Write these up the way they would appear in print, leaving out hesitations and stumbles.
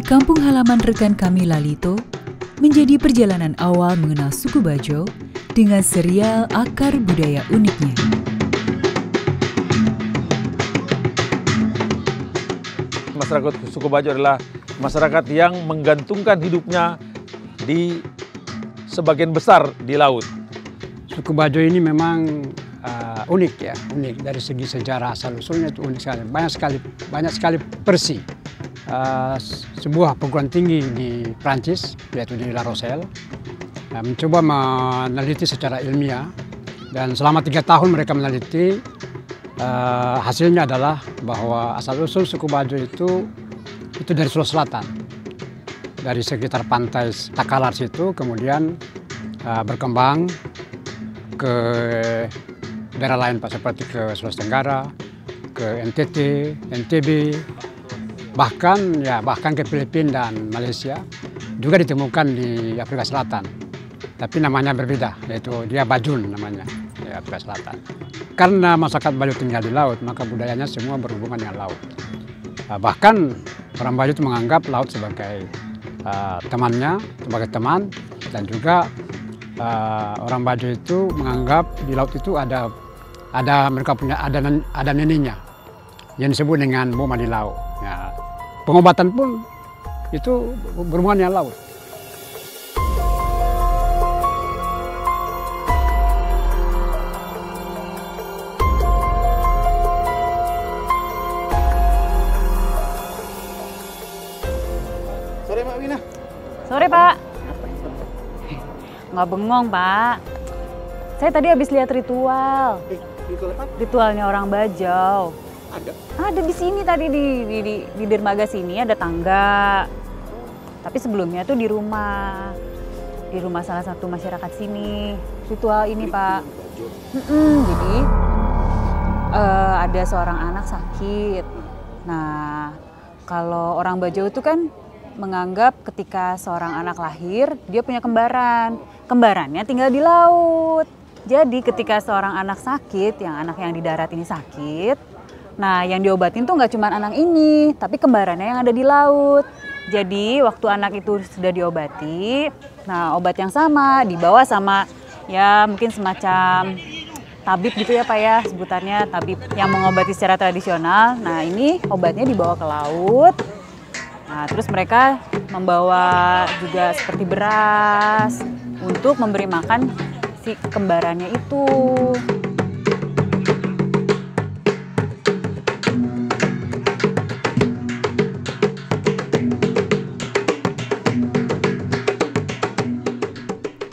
Kampung halaman rekan kami Lalito menjadi perjalanan awal mengenal suku Bajo dengan serial akar budaya uniknya. Masyarakat suku Bajo adalah masyarakat yang menggantungkan hidupnya di sebagian besar di laut. Suku Bajo ini memang unik ya, unik dari segi sejarah asal-usulnya itu unik sekali. Banyak sekali versi. Sebuah perguruan tinggi di Prancis, yaitu di La Rochelle, mencoba meneliti secara ilmiah, dan selama 3 tahun mereka meneliti. Hasilnya adalah bahwa asal-usul suku Bajo itu dari Sulawesi Selatan, dari sekitar pantai Takalar situ, kemudian berkembang ke daerah lain Pak, seperti ke Sulawesi Tenggara, ke NTT, NTB, bahkan ke Filipina dan Malaysia, juga ditemukan di Afrika Selatan. Tapi namanya berbeda, yaitu dia Bajun namanya, di Afrika Selatan. Karena masyarakat Bajo tinggal di laut, maka budayanya semua berhubungan dengan laut. Bahkan orang Bajo itu menganggap laut sebagai temannya, sebagai teman, dan juga orang Bajo itu menganggap di laut itu ada mereka punya ada neninya yang disebut dengan Boma di Laut. Ya, pengobatan pun itu berhubungan dengan laut. Sore Mak Wina. Sore Pak. Nggak bengong Pak. Saya tadi habis lihat ritual. Ritual apa? Ritualnya orang Bajau. Ada? Ada di sini tadi di dermaga sini ada tangga. Tapi sebelumnya tuh di rumah salah satu masyarakat sini. Ritual ini Pak. Jadi ada seorang anak sakit. Nah, kalau orang Bajau itu kan menganggap ketika seorang anak lahir, dia punya kembaran. Kembarannya tinggal di laut. Jadi ketika seorang anak sakit, anak yang di darat ini sakit, nah yang diobatin tuh nggak cuma anak ini, tapi kembarannya yang ada di laut. Jadi waktu anak itu sudah diobati, nah obat yang sama dibawa sama ya mungkin semacam tabib gitu ya Pak ya, sebutannya tabib yang mengobati secara tradisional. Nah ini obatnya dibawa ke laut. Nah, terus mereka membawa juga seperti beras untuk memberi makan si kembarannya itu.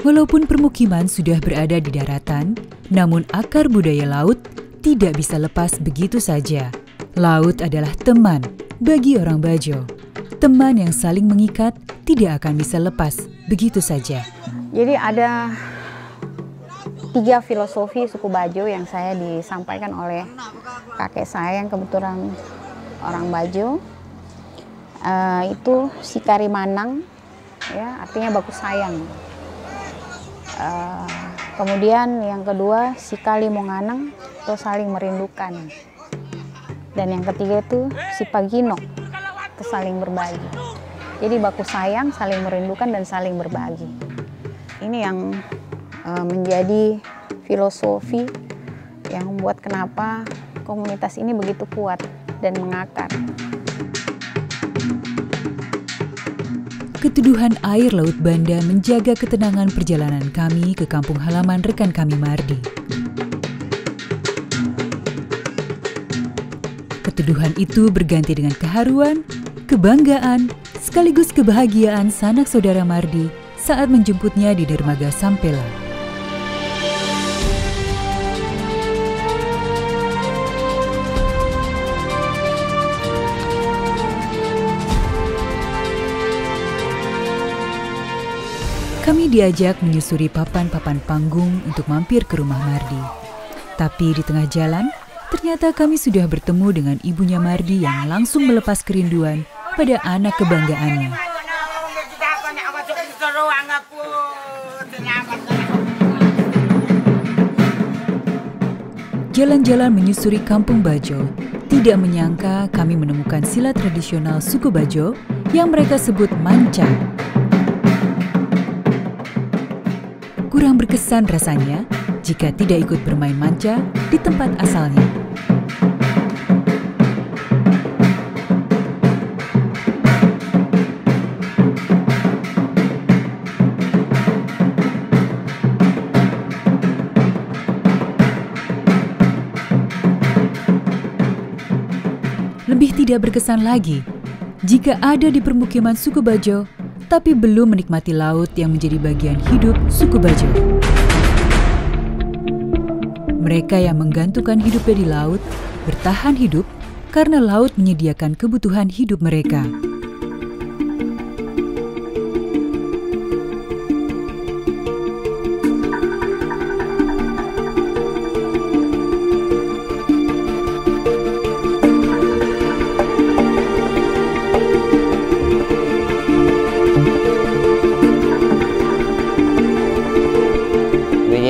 Walaupun permukiman sudah berada di daratan, namun akar budaya laut tidak bisa lepas begitu saja. Laut adalah teman bagi orang Bajo. Teman yang saling mengikat tidak akan bisa lepas begitu saja. Jadi ada 3 filosofi suku Bajo yang saya disampaikan oleh kakek saya yang kebetulan orang Bajo. Itu Sikari Manang, ya, artinya baku sayang. Kemudian yang kedua Sikali Monganang atau saling merindukan. Dan yang ketiga itu Sipaginok, itu saling berbagi. Jadi baku sayang, saling merindukan, dan saling berbagi. Ini yang menjadi filosofi yang membuat kenapa komunitas ini begitu kuat dan mengakar. Keteduhan air Laut Banda menjaga ketenangan perjalanan kami ke kampung halaman rekan kami Mardi. Keteduhan itu berganti dengan keharuan, kebanggaan, sekaligus kebahagiaan sanak saudara Mardi saat menjemputnya di dermaga Sampela. Kami diajak menyusuri papan-papan panggung untuk mampir ke rumah Mardi. Tapi di tengah jalan, ternyata kami sudah bertemu dengan ibunya Mardi yang langsung melepas kerinduan pada anak kebanggaannya. Jalan-jalan menyusuri kampung Bajo, tidak menyangka kami menemukan silat tradisional suku Bajo yang mereka sebut manca. Kurang berkesan rasanya jika tidak ikut bermain manca di tempat asalnya. Lebih tidak berkesan lagi jika ada di permukiman suku Bajo, tapi belum menikmati laut yang menjadi bagian hidup suku Bajo. Mereka yang menggantungkan hidupnya di laut bertahan hidup karena laut menyediakan kebutuhan hidup mereka.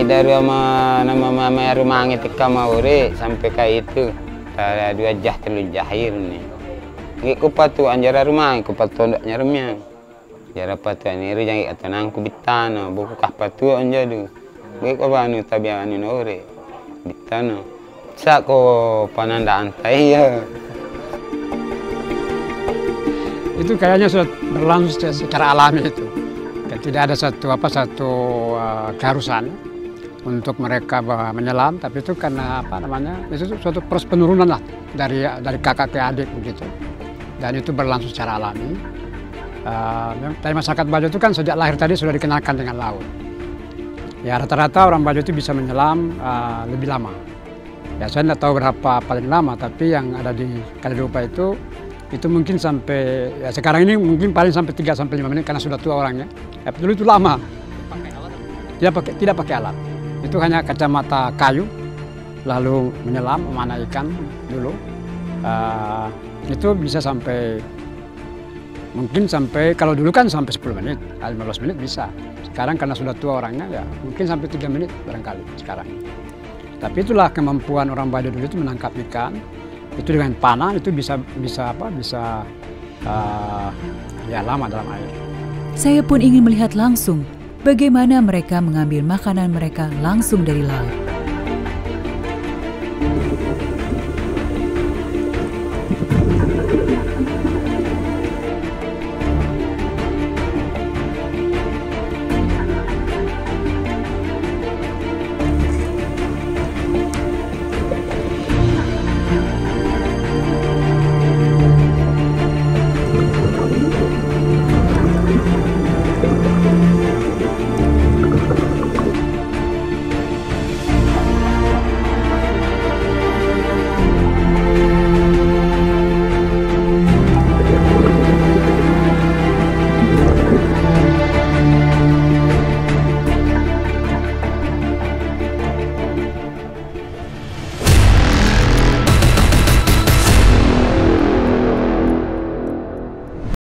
Dari nama rumah ngetika maure sampai kayak itu ada 2 jah 3 jahir nih. Nggak kupatu anjara rumah, kupatu tondaknya remnya. Jara patu ini rejang atau nangku bitano, buku kah patu anjadu. Nggak kubanu tapi anu nore bitano. Sako pananda antai ya. Itu kayaknya sudah berlangsung secara alami itu. Tidak ada satu keharusan untuk mereka menyelam, tapi itu karena itu suatu proses penurunan lah dari kakak ke adik begitu, dan itu berlangsung secara alami. Dari masyarakat Bajo itu kan sejak lahir tadi sudah dikenalkan dengan laut. Ya rata-rata orang Bajo itu bisa menyelam lebih lama. Ya saya tidak tahu berapa paling lama, tapi yang ada di Kalidupa itu mungkin sampai ya sekarang ini mungkin paling sampai 3-5 menit karena sudah tua orangnya. Ya dulu itu lama. Tidak pakai alat. Itu hanya kacamata kayu, lalu menyelam, memanah ikan dulu. Itu bisa sampai, mungkin sampai, kalau dulu kan sampai 10 menit, 15 menit bisa. Sekarang karena sudah tua orangnya, ya mungkin sampai 3 menit barangkali sekarang. Tapi itulah kemampuan orang Bajo dulu itu menangkap ikan. Itu dengan panah, itu bisa ya lama dalam air. Saya pun ingin melihat langsung bagaimana mereka mengambil makanan mereka langsung dari laut.